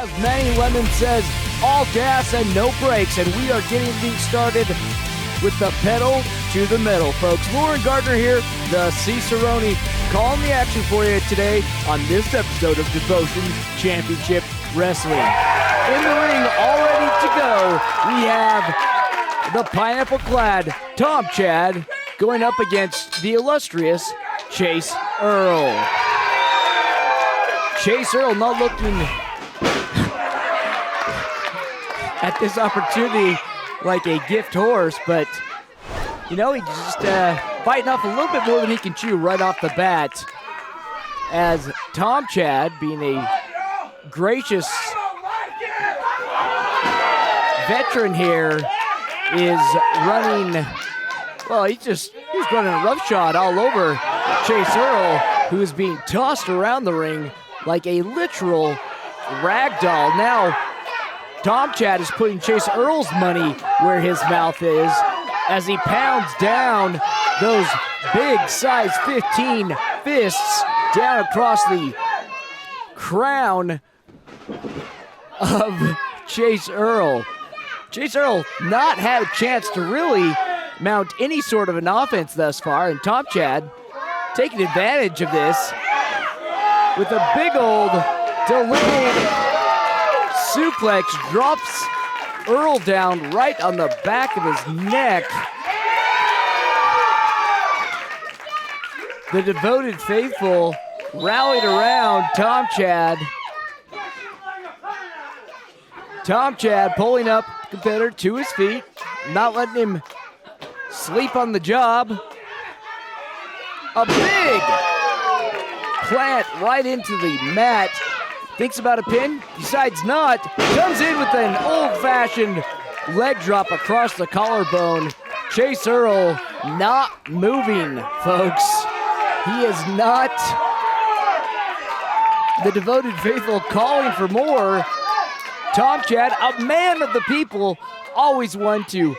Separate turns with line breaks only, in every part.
As Manny Lemon says, all gas and no brakes, and we are getting things started with the pedal to the metal, folks. Lauren Gardner here, the Cicerone, calling the action for you today on this episode of Devotion Championship Wrestling. In the ring, all ready to go, we have the pineapple-clad Tom Chad going up against the illustrious Chase Earl. Chase Earl not looking at this opportunity like a gift horse, but you know, he's just fighting off a little bit more than he can chew right off the bat, as Tom Chad, being a gracious veteran here, is running, well, he's running a roughshod all over Chase Earl, who is being tossed around the ring like a literal rag doll. Now, Tom Chad is putting Chase Earl's money where his mouth is as he pounds down those big size 15 fists down across the crown of Chase Earl. Chase Earl not had a chance to really mount any sort of an offense thus far, and Tom Chad taking advantage of this with a big old delayed suplex, drops Earl down right on the back of his neck. The devoted faithful rallied around Tom Chad. Tom Chad pulling up the competitor to his feet, not letting him sleep on the job. A big plant right into the mat. Thinks about a pin, decides not, comes in with an old-fashioned leg drop across the collarbone. Chase Earl not moving, folks. He is not. The devoted faithful calling for more. Tom Chad, a man of the people, always one to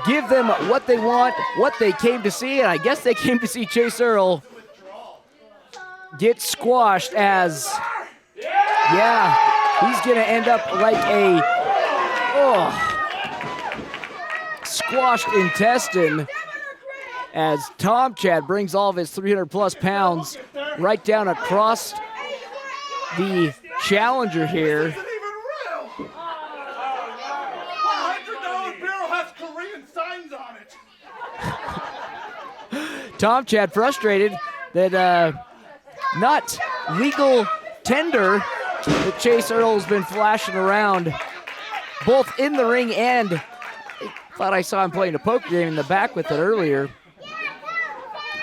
give them what they want, what they came to see, and I guess they came to see Chase Earl get squashed as, yeah, he's going to end up like a squashed intestine as Tom Chad brings all of his 300-plus pounds right down across the challenger here. Tom Chad frustrated that not legal tender that Chase Earl's been flashing around both in the ring, and I thought I saw him playing a poker game in the back with it earlier.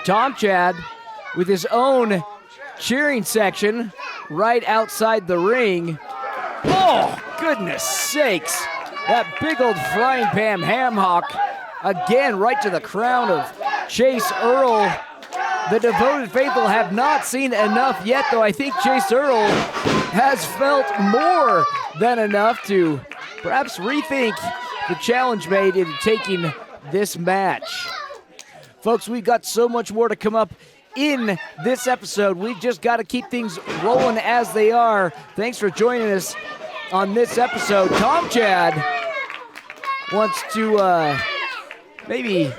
Tom Chad with his own cheering section right outside the ring. Oh, goodness sakes. That big old frying pan ham hock again right to the crown of Chase Earl. The devoted faithful have not seen enough yet, though I think Chase Earl has felt more than enough to perhaps rethink the challenge made in taking this match. Folks, we've got so much more to come up in this episode. We've just got to keep things rolling as they are. Thanks for joining us on this episode. Tom Chad wants to maybe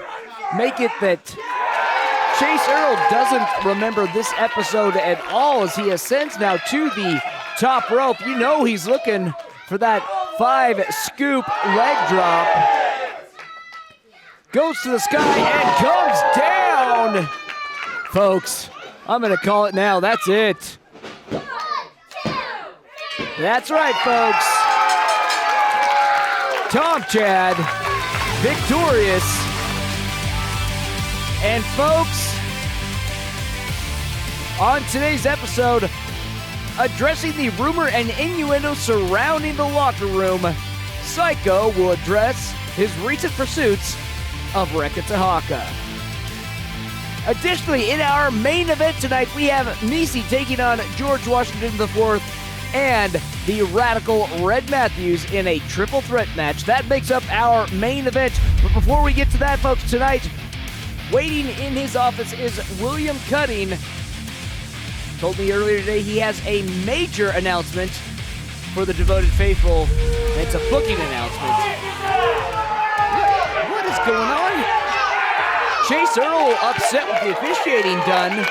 make it that Chase Earl doesn't remember this episode at all as he ascends now to the top rope. You know he's looking for that 5-scoop leg drop. Goes to the sky and comes down. Folks, I'm going to call it now. That's it. That's right, folks. Tom Chad, victorious. And folks, on today's episode, addressing the rumor and innuendo surrounding the locker room, Psycho will address his recent pursuits of Reka Tehaka. Additionally, in our main event tonight, we have Misi taking on George Washington IV and the Radical Red Matthews in a triple threat match. That makes up our main event. But before we get to that, folks, tonight, waiting in his office is William Cutting. Told me earlier today he has a major announcement for the devoted faithful. It's a booking announcement. What is going on? Chase Earl upset with the officiating done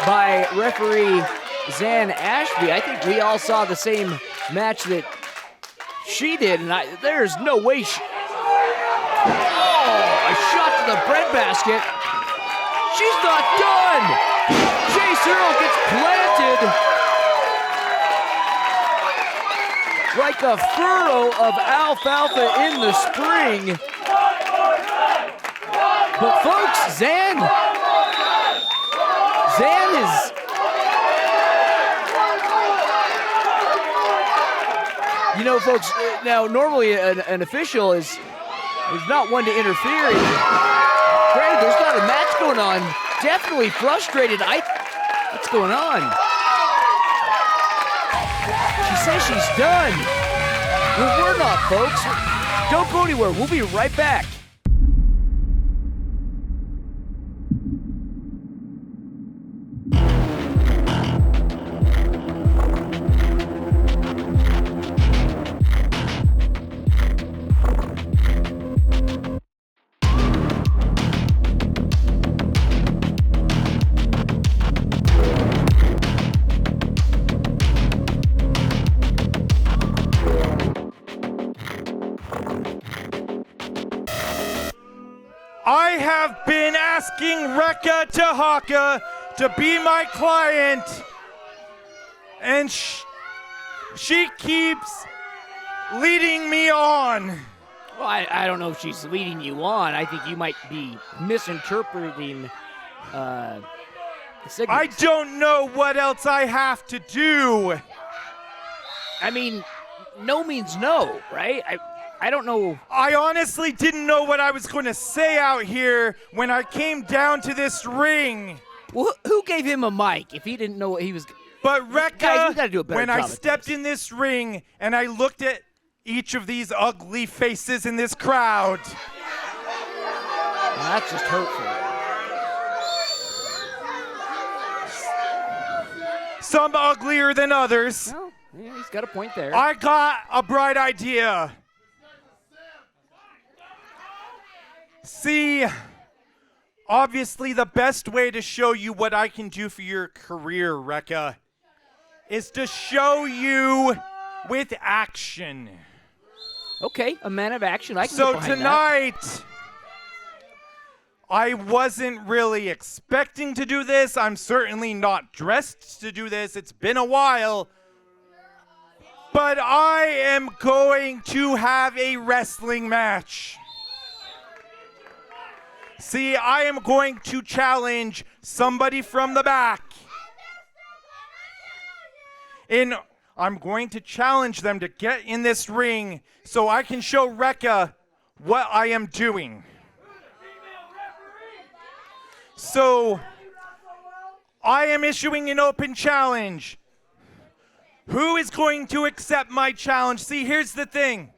by referee Zan Ashby. I think we all saw the same match that she did, and there's no way she... Oh, a shot to the breadbasket. She's not done. Chase Earl gets planted like a furrow of alfalfa in the spring. But folks, Zan is... You know, folks, now normally an official is not one to interfere. Granted, there's not a match going on. Definitely frustrated. What's going on? She says she's done. Well, we're not, folks. Don't go anywhere. We'll be right back.
I have been asking Reka Tehaka to be my client, and she keeps leading me on.
Well, I don't know if she's leading you on. I think you might be misinterpreting the signals.
I don't know what else I have to do.
I mean, no means no, right? I don't know.
I honestly didn't know what I was going to say out here when I came down to this ring.
Well, who gave him a mic if he didn't know what he was...
But Reka,
guys, we gotta do a better
when
job
I
at
stepped
this.
in this ring and I looked at each of these ugly faces in this crowd.
Well, that's just hurtful.
Some uglier than others.
Well, yeah, he's got a point there.
I got a bright idea. See, obviously the best way to show you what I can do for your career, Reka, is to show you with action.
Okay, a man of action. I can
So
get behind
tonight, I wasn't really expecting to do this. I'm certainly not dressed to do this. It's been a while. But I am going to have a wrestling match. See, I am going to challenge somebody from the back. I'm going to challenge them to get in this ring so I can show Reka what I am doing. So, I am issuing an open challenge. Who is going to accept my challenge? See, here's the thing.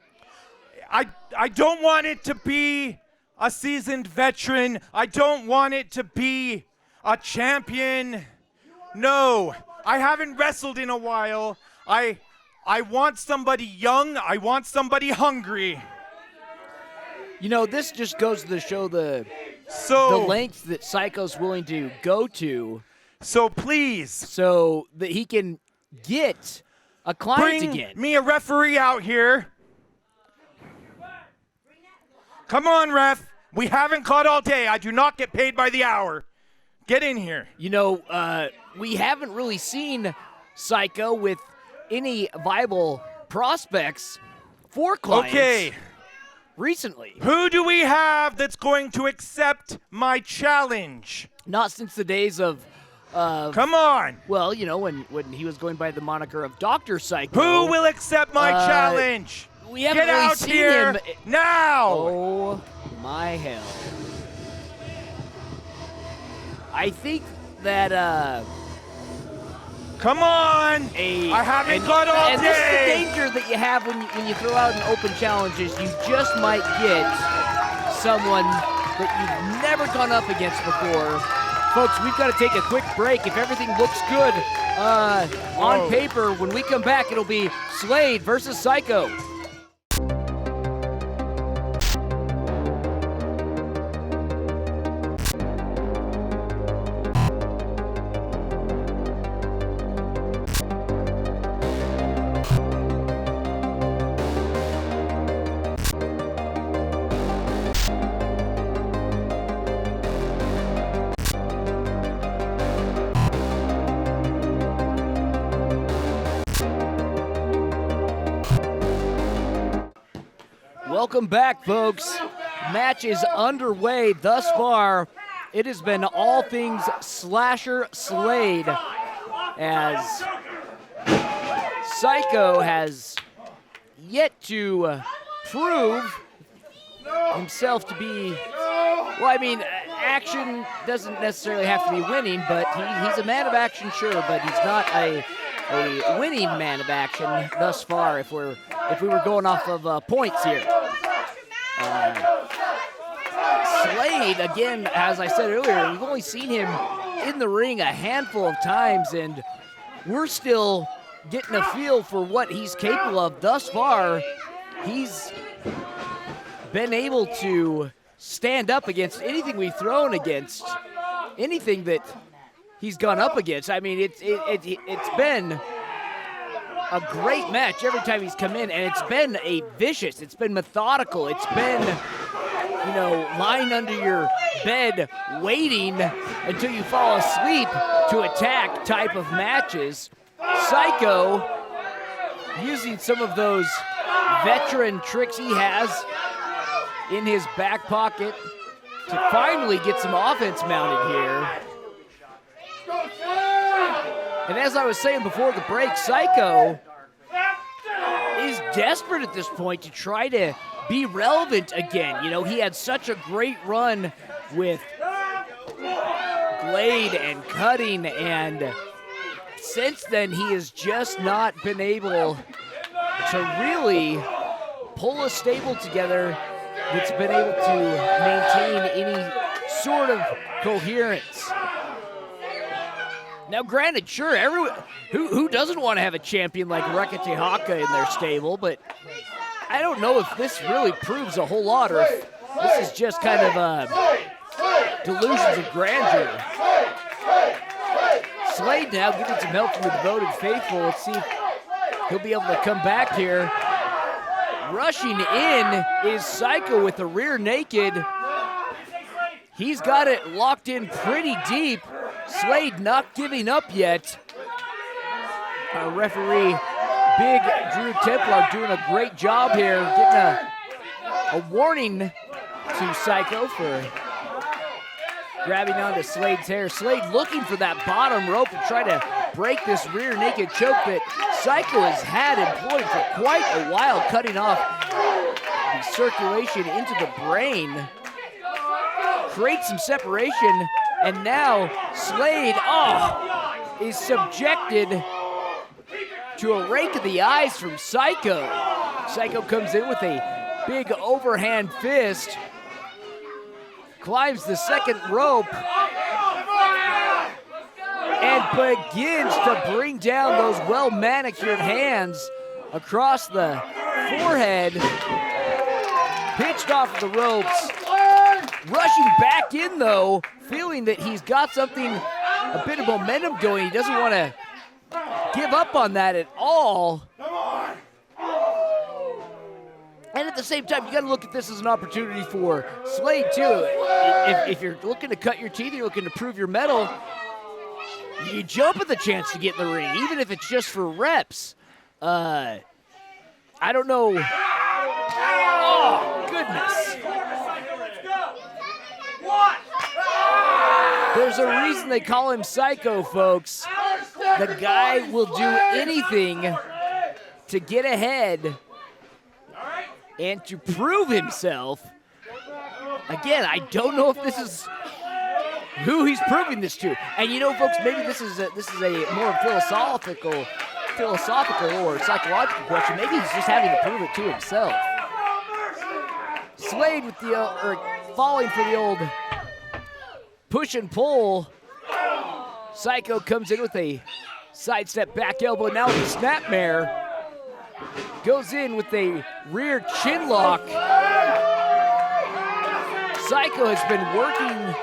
I don't want it to be a seasoned veteran. I don't want it to be a champion. No, I haven't wrestled in a while. I want somebody young. I want somebody hungry.
You know, this just goes to show the lengths that Psycho's willing to go to.
So please.
So that he can get a client again.
Bring me a referee out here. Come on, ref. We haven't caught all day. I do not get paid by the hour. Get in here.
You know, we haven't really seen Psycho with any viable prospects for clients.
Okay.
Recently.
Who do we have that's going to accept my challenge?
Not since the days of...
Come on.
Well, you know, when he was going by the moniker of Dr. Psycho.
Who will accept my challenge?
We haven't
Get
really
out
seen
here
him.
now.
Oh, my hell. I think that,
Come on. I haven't got all
and
day.
this is the danger that you have when you throw out an open challenge is you just might get someone that you've never gone up against before folks, we've got to take a quick break. If everything looks good on paper, when we come back, it'll be Slade versus Psycho. Welcome back, folks. Match is underway thus far. It has been all things Slasher Slade, as Psycho has yet to prove himself to be, well, I mean, action doesn't necessarily have to be winning, but he's a man of action, sure, but he's not a winning man of action thus far if we were going off of points here. Slade, again, as I said earlier, we've only seen him in the ring a handful of times, and we're still getting a feel for what he's capable of. Thus far, he's been able to stand up against anything we've thrown against, anything that he's gone up against. I mean, it's been a great match every time he's come in, and it's been vicious, it's been methodical, it's been, you know, lying under your bed waiting until you fall asleep to attack type of matches. Psycho using some of those veteran tricks he has in his back pocket to finally get some offense mounted here. And as I was saying before the break, Psycho is desperate at this point to try to be relevant again. You know, he had such a great run with Glade and Cutting, and since then he has just not been able to really pull a stable together that's been able to maintain any sort of coherence. Now, granted, sure, everyone who doesn't want to have a champion like Reka Tehaka in their stable, but I don't know if this really proves a whole lot, or if this is just kind of delusions of grandeur. Slade now getting some help from the devoted faithful. Let's see if he'll be able to come back here. Rushing in is Psycho with the rear naked. He's got it locked in pretty deep. Slade not giving up yet. Our referee, Big Drew Templar, doing a great job here, getting a warning to Psycho for grabbing onto Slade's hair. Slade looking for that bottom rope to try to break this rear naked choke that Psycho has had employed for quite a while, cutting off the circulation into the brain. Creates some separation, and now Slade, is subjected to a rake of the eyes from Psycho. Psycho comes in with a big overhand fist, climbs the second rope, and begins to bring down those well-manicured hands across the forehead, pitched off the ropes. Rushing back in, though, feeling that he's got something, a bit of momentum going. He doesn't want to give up on that at all. And at the same time, you got to look at this as an opportunity for Slade, too. If you're looking to cut your teeth, you're looking to prove your mettle, you jump at the chance to get in the ring, even if it's just for reps. I don't know. Oh, goodness. There's a reason they call him Psycho, folks. The guy will do anything to get ahead and to prove himself. Again, I don't know if this is who he's proving this to. And you know, folks, maybe this is a more philosophical or psychological question. Maybe he's just having to prove it to himself. Slade with the falling for the old push and pull Psycho comes in with a sidestep back elbow. Now with the snapmare. Goes in with a rear chin lock. Psycho has been working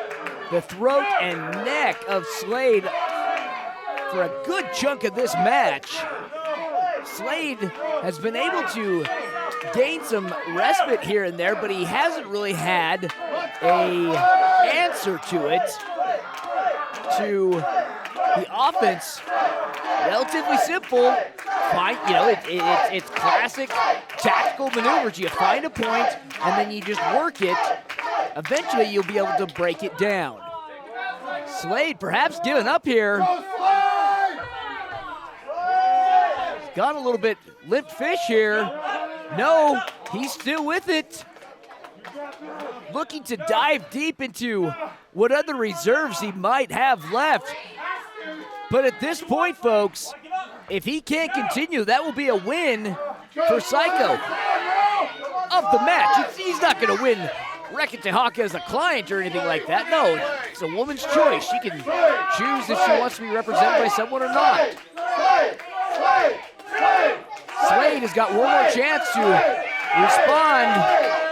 the throat and neck of Slade for a good chunk of this match. Slade has been able to gain some respite here and there, but he hasn't really had a answer to it. To the offense, relatively simple. Find, it's classic tactical maneuvers. You find a point and then you just work it. Eventually, you'll be able to break it down. Slade perhaps giving up here. He's got a little bit limp fish here. No, he's still with it. Looking to dive deep into what other reserves he might have left. But at this point, folks, if he can't continue, that will be a win for Psycho of the match. He's not going to win Reka Tehaka as a client or anything like that. No, it's a woman's choice. She can choose if she wants to be represented by someone or not. Slade has got one more chance to respond.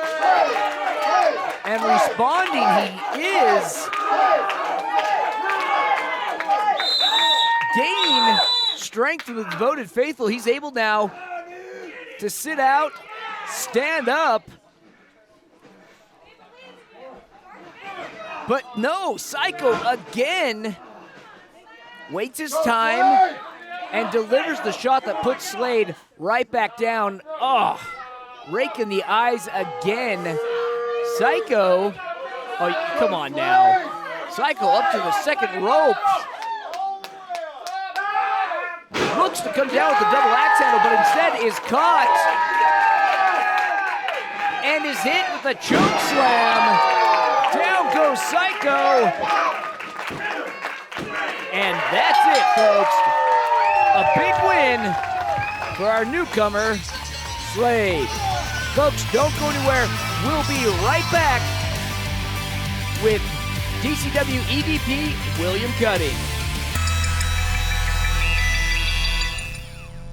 And responding he is. Gaining strength from the devoted faithful. He's able now to sit out, stand up. But no, Psycho again waits his time and delivers the shot that puts Slade right back down. Oh, rake in the eyes again. Psycho, oh, come on now. Psycho up to the second rope. Looks to come down with the double axe handle, but instead is caught and is hit with a choke slam. Down goes Psycho. And that's it, folks. A big win for our newcomer, Slade. Folks, don't go anywhere. We'll be right back with DCW EVP William Cutting.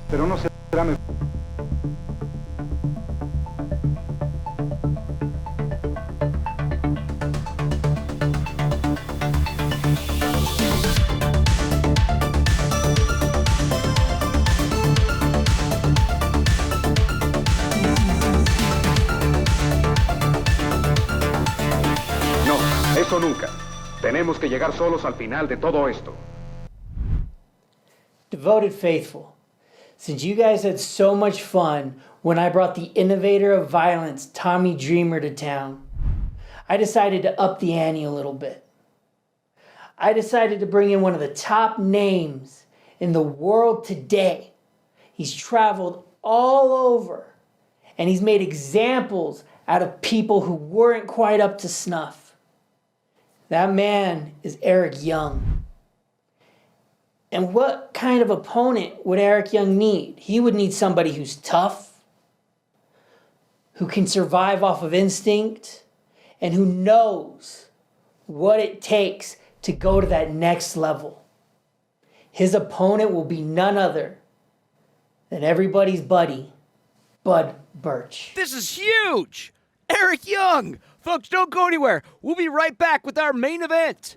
Pero no será mejor. No, eso nunca. Tenemos que llegar solos al final de todo esto.
Devoted faithful. Since you guys had so much fun when I brought the innovator of violence, Tommy Dreamer, to town, I decided to up the ante a little bit. I decided to bring in one of the top names in the world today. He's traveled all over, and he's made examples out of people who weren't quite up to snuff. That man is Eric Young. And what kind of opponent would Eric Young need? He would need somebody who's tough, who can survive off of instinct, and who knows what it takes to go to that next level. His opponent will be none other than everybody's buddy, Bud Birch.
This is huge! Eric Young! Folks, don't go anywhere. We'll be right back with our main event.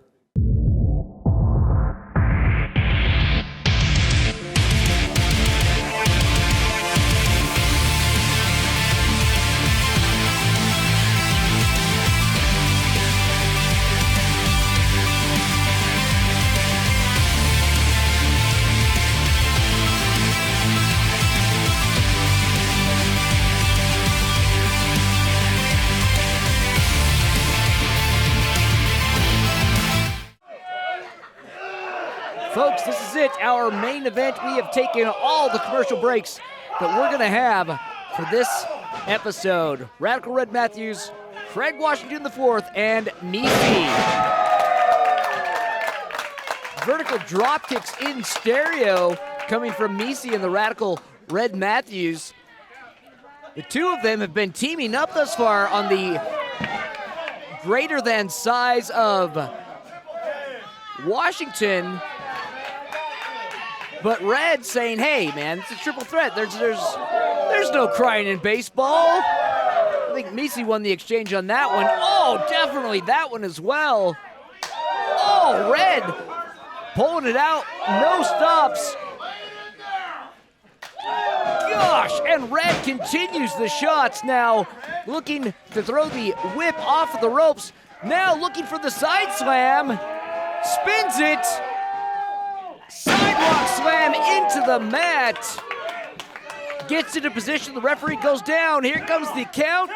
Folks, this is it, our main event. We have taken all the commercial breaks that we're going to have for this episode. Radical Red Matthews, Craig Washington IV, and Misi. Vertical drop kicks in stereo coming from Misi and the Radical Red Matthews. The two of them have been teaming up thus far on the greater than size of Washington But Red saying, hey, man, it's a triple threat. There's no crying in baseball. I think Misi won the exchange on that one. Oh, definitely that one as well. Oh, Red pulling it out. No stops. Gosh, and Red continues the shots now, looking to throw the whip off of the ropes. Now looking for the side slam. Spins it. Sidewalk slam into the mat. Gets into position. The referee goes down. Here comes the count.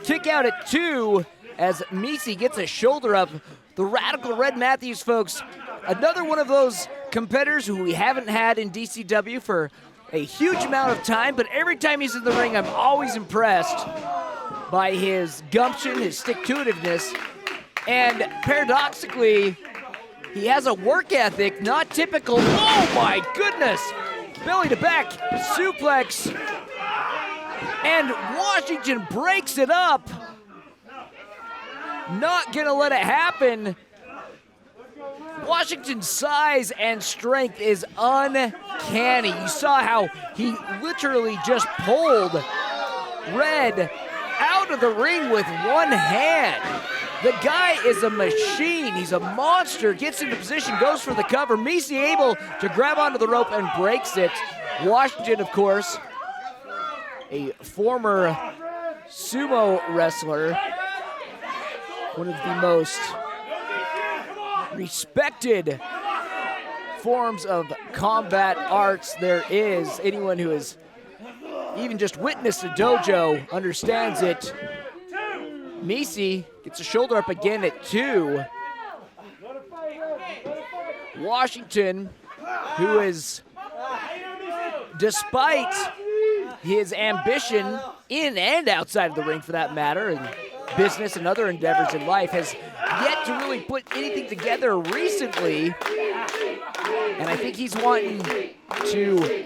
Kick out at 2 as Misi gets a shoulder up. The Radical Red Matthews, folks, another one of those competitors who we haven't had in DCW for a huge amount of time, but every time he's in the ring, I'm always impressed by his gumption, his stick-to-itiveness, and paradoxically, he has a work ethic, not typical. Oh my goodness! Belly to back, suplex, and Washington breaks it up. Not gonna let it happen. Washington's size and strength is uncanny. You saw how he literally just pulled Red out of the ring with one hand. The guy is a machine. He's a monster. Gets into position, goes for the cover. Misi able to grab onto the rope and breaks it. Washington, of course, a former sumo wrestler, one of the most respected forms of combat arts there is. Anyone who has even just witnessed a dojo understands it. Misi gets a shoulder up again at 2. Washington, who is, despite his ambition in and outside of the ring for that matter, and business and other endeavors in life, has yet to really put anything together recently. And I think he's wanting to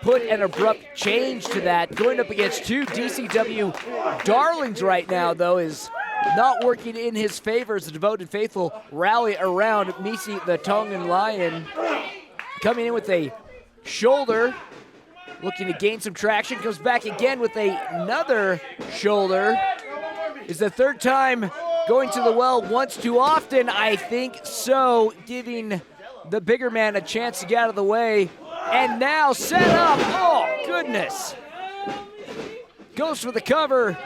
put an abrupt change to that. Going up against 2 DCW darlings right now, though, is not working in his favor as the devoted faithful rally around Misi the Tongan Lion. Coming in with a shoulder, looking to gain some traction, comes back again with another shoulder. Is the third time going to the well once too often? I think so, giving the bigger man a chance to get out of the way. And now set up, oh goodness. Goes for the cover,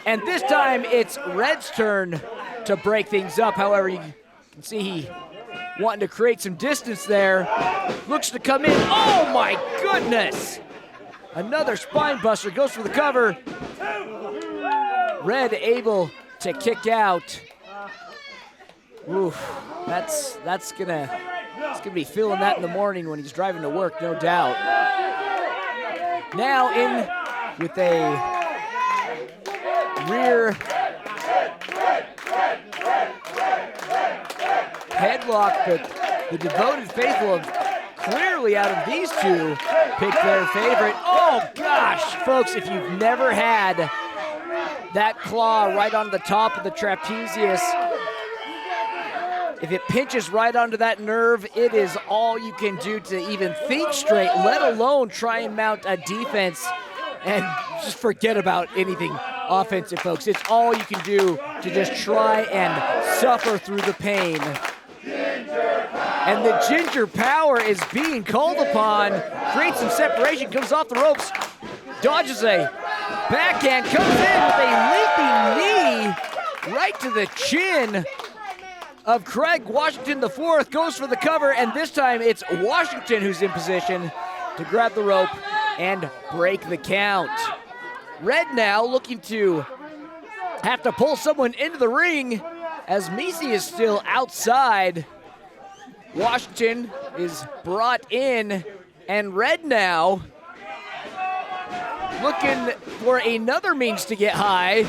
and this time it's Red's turn to break things up. However, you can see he wanting to create some distance there. Looks to come in, oh my goodness. Another spine buster, goes for the cover. Red able to kick out. Oof, that's gonna be feeling that in the morning when he's driving to work, no doubt. Now in with a rear headlock, but the devoted faithful have clearly out of these two picked their favorite. Oh gosh, folks, if you've never had that claw right on the top of the trapezius, if it pinches right onto that nerve, it is all you can do to even think straight, let alone try and mount a defense and just forget about anything offensive, folks. It's all you can do to just try and suffer through the pain. And the Ginger Power is being called upon. Creates some separation, comes off the ropes, dodges a backhand, comes in with a leaping knee right to the chin of Craig Washington IV, goes for the cover, and this time it's Washington who's in position to grab the rope and break the count. Red now looking to have to pull someone into the ring as Misi is still outside. Washington is brought in, and Red now looking for another means to get high,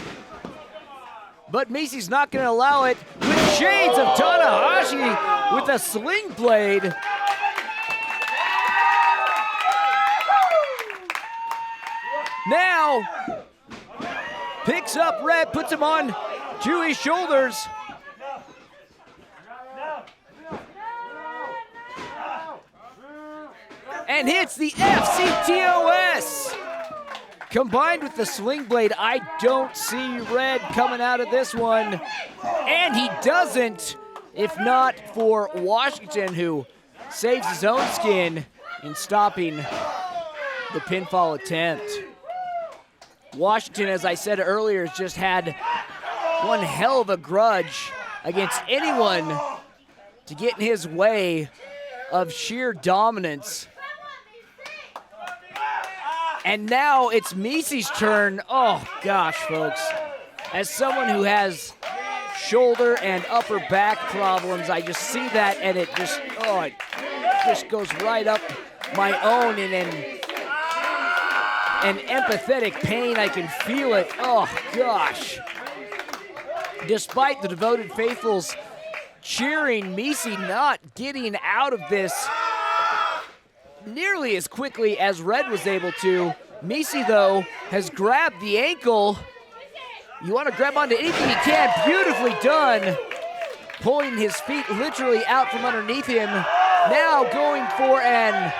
but Misi's not going to allow it, with shades of Tanahashi with a sling blade. Now picks up Red, puts him on to his shoulders. and hits the FCTOS. Combined with the sling blade, I don't see red coming out of this one. And he doesn't, if not for Washington, who saves his own skin in stopping the pinfall attempt. Washington, as I said earlier, has just had one hell of a grudge against anyone to get in his way of sheer dominance. And now it's Misi's turn. Oh gosh, folks. As someone who has shoulder and upper back problems, I just see that and it just goes right up my own and an empathetic pain. I can feel it. Oh gosh. Despite the devoted faithfuls cheering, Misi not getting out of this nearly as quickly as Red was able to. Misi, though, has grabbed the ankle. You want to grab onto anything you can. Beautifully done. Pulling his feet literally out from underneath him. Now going for an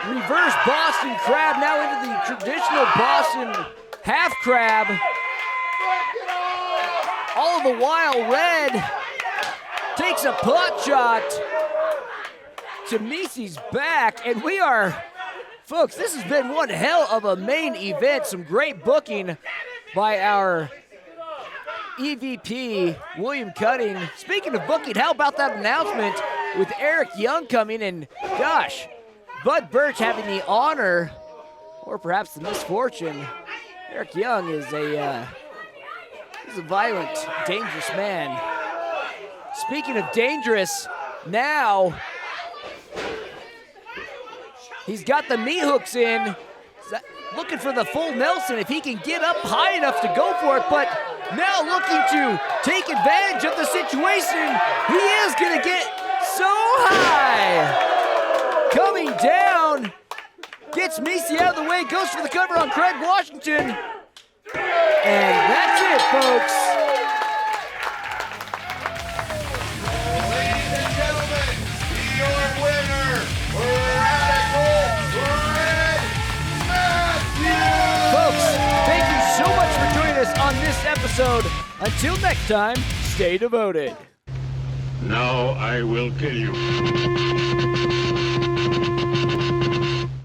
reverse Boston crab. Now into the traditional Boston half crab. All the while, Red takes a pot shot to Misi's back, and we are, folks, this has been one hell of a main event. Some great booking by our EVP, William Cutting. Speaking of booking, how about that announcement with Eric Young coming, and gosh, Bud Birch having the honor, or perhaps the misfortune. Eric Young is he's a violent, dangerous man. Speaking of dangerous, now he's got the knee hooks in, looking for the full Nelson if he can get up high enough to go for it, but now looking to take advantage of the situation. He is gonna get so high. Coming down, gets Misi out of the way, goes for the cover on Craig Washington. And that's it, folks.
Ladies and gentlemen, your winner, Radical Red Matthews!
Folks, thank you so much for joining us on this episode. Until next time, stay devoted.
Now I will kill you.